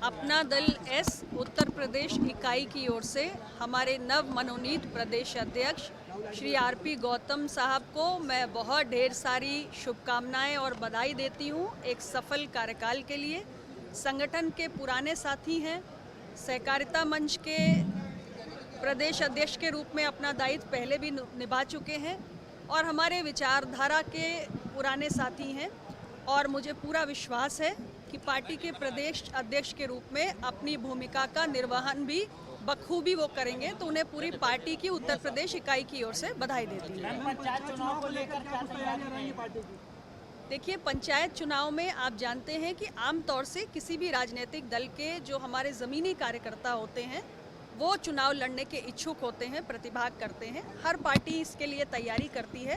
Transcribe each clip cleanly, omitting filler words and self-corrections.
अपना दल एस उत्तर प्रदेश इकाई की ओर से हमारे नव मनोनीत प्रदेश अध्यक्ष श्री आरपी गौतम साहब को मैं बहुत ढेर सारी शुभकामनाएं और बधाई देती हूं एक सफल कार्यकाल के लिए। संगठन के पुराने साथी हैं, सहकारिता मंच के प्रदेश अध्यक्ष के रूप में अपना दायित्व पहले भी निभा चुके हैं और हमारे विचारधारा के पुराने साथी हैं और मुझे पूरा विश्वास है कि पार्टी के प्रदेश अध्यक्ष के रूप में अपनी भूमिका का निर्वहन भी बखूबी वो करेंगे, तो उन्हें पूरी पार्टी की उत्तर प्रदेश इकाई की ओर से बधाई देती हूँ। पंचायत चुनाव को लेकर क्या तैयारी रहेगी पार्टी की? देखिए, पंचायत चुनाव में आप जानते हैं कि आमतौर से किसी भी राजनीतिक दल के जो हमारे ज़मीनी कार्यकर्ता होते हैं वो चुनाव लड़ने के इच्छुक होते हैं, प्रतिभाग करते हैं। हर पार्टी इसके लिए तैयारी करती है।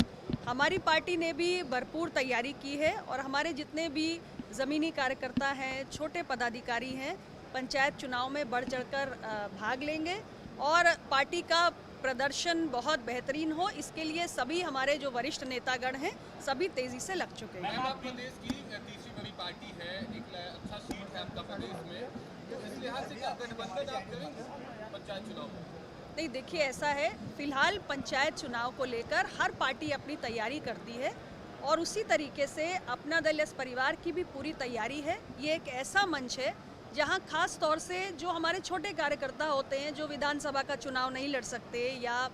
हमारी पार्टी ने भी भरपूर तैयारी की है और हमारे जितने भी ज़मीनी कार्यकर्ता हैं, छोटे पदाधिकारी हैं, पंचायत चुनाव में बढ़ चढ़कर भाग लेंगे और पार्टी का प्रदर्शन बहुत बेहतरीन हो, इसके लिए सभी हमारे जो वरिष्ठ नेतागण हैं सभी तेजी से लग चुके हैं। आप प्रदेश की तीसरी बड़ी पार्टी है, एक अच्छा सीट है आपका प्रदेश में, तो इस लिहाज से क्या गठबंधन आप करेंगे पंचायत चुनाव में? नहीं, देखिए ऐसा है, फिलहाल पंचायत चुनाव को लेकर हर पार्टी अपनी तैयारी करती है और उसी तरीके से अपना दल एस परिवार की भी पूरी तैयारी है। ये एक ऐसा मंच है जहां खास तौर से जो हमारे छोटे कार्यकर्ता होते हैं, जो विधानसभा का चुनाव नहीं लड़ सकते या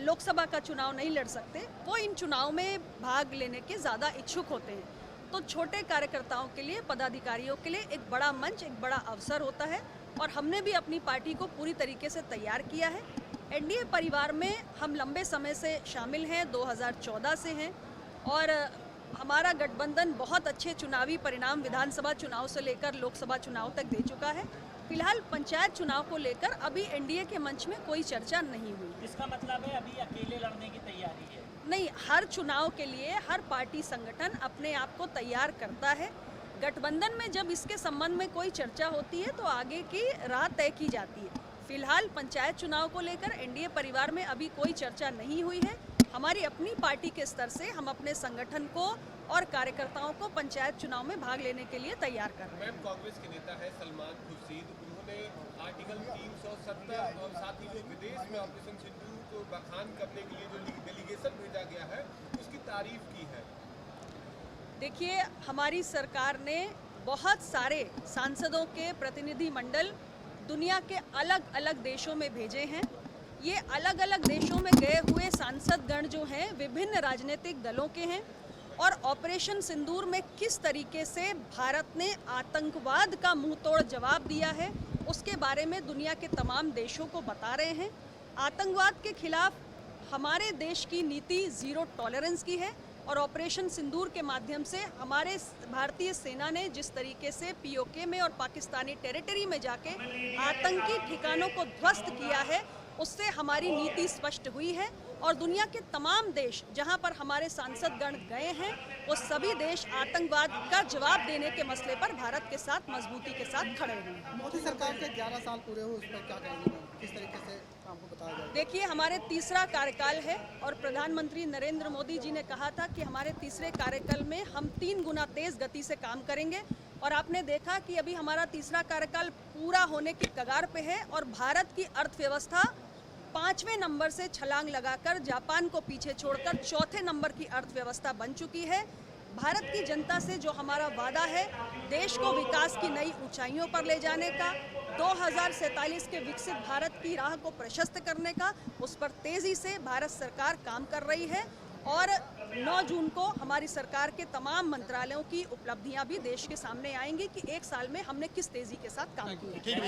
लोकसभा का चुनाव नहीं लड़ सकते, वो इन चुनाव में भाग लेने के ज़्यादा इच्छुक होते हैं। तो छोटे कार्यकर्ताओं के लिए, पदाधिकारियों के लिए एक बड़ा मंच, एक बड़ा अवसर होता है और हमने भी अपनी पार्टी को पूरी तरीके से तैयार किया है। एनडीए परिवार में हम लंबे समय से शामिल हैं, 2014 से हैं और हमारा गठबंधन बहुत अच्छे चुनावी परिणाम विधानसभा चुनाव से लेकर लोकसभा चुनाव तक दे चुका है। फिलहाल पंचायत चुनाव को लेकर अभी एनडीए के मंच में कोई चर्चा नहीं हुई। इसका मतलब है अभी अकेले लड़ने की तैयारी है? नहीं, हर चुनाव के लिए हर पार्टी संगठन अपने आप को तैयार करता है। गठबंधन में जब इसके संबंध में कोई चर्चा होती है तो आगे की राह तय की जाती है। फिलहाल पंचायत चुनाव को लेकर एनडीए परिवार में अभी कोई चर्चा नहीं हुई है। हमारी अपनी पार्टी के स्तर से हम अपने संगठन को और कार्यकर्ताओं को पंचायत चुनाव में भाग लेने के लिए तैयार कर रहे हैं। मैम, कांग्रेस के नेता है सलमान खुर्शीद, उन्होंने आर्टिकल 370 और साथ ही जो विदेश में ऑपरेशन सिंदूर को बखान करने के लिए जो डेलीगेशन भेजा गया है उसकी तारीफ की है। देखिए, हमारी सरकार ने बहुत सारे सांसदों के प्रतिनिधि मंडल दुनिया के अलग अलग देशों में भेजे हैं। ये अलग अलग देशों में गए हुए सांसदगण जो हैं विभिन्न राजनीतिक दलों के हैं और ऑपरेशन सिंदूर में किस तरीके से भारत ने आतंकवाद का मुंहतोड़ जवाब दिया है उसके बारे में दुनिया के तमाम देशों को बता रहे हैं। आतंकवाद के खिलाफ हमारे देश की नीति ज़ीरो टॉलरेंस की है और ऑपरेशन सिंदूर के माध्यम से हमारे भारतीय सेना ने जिस तरीके से पीओके में और पाकिस्तानी टेरिटरी में जाके आतंकी ठिकानों को ध्वस्त किया है, उससे हमारी नीति स्पष्ट हुई है और दुनिया के तमाम देश जहां पर हमारे सांसदगण गए हैं वो सभी देश आतंकवाद का जवाब देने के मसले पर भारत के साथ मजबूती के साथ खड़े हैं। मोदी सरकार के 11 साल पूरे हुए, उस पर क्या कहेंगे, किस तरीके से आपको बताया जाए? देखिए, हमारे तीसरा कार्यकाल है और प्रधानमंत्री नरेंद्र मोदी जी ने कहा था कि हमारे तीसरे कार्यकाल में हम 3 गुना तेज गति से काम करेंगे और आपने देखा कि अभी हमारा तीसरा कार्यकाल पूरा होने की कगार पे है और भारत की अर्थव्यवस्था 5वें नंबर से छलांग लगाकर जापान को पीछे छोड़कर 4थे नंबर की अर्थव्यवस्था बन चुकी है। भारत की जनता से जो हमारा वादा है देश को विकास की नई ऊंचाइयों पर ले जाने का, 2047 के विकसित भारत की राह को प्रशस्त करने का, उस पर तेजी से भारत सरकार काम कर रही है और 9 जून को हमारी सरकार के तमाम मंत्रालयों की उपलब्धियां भी देश के सामने आएंगी कि 1 साल में हमने किस तेजी के साथ काम किया।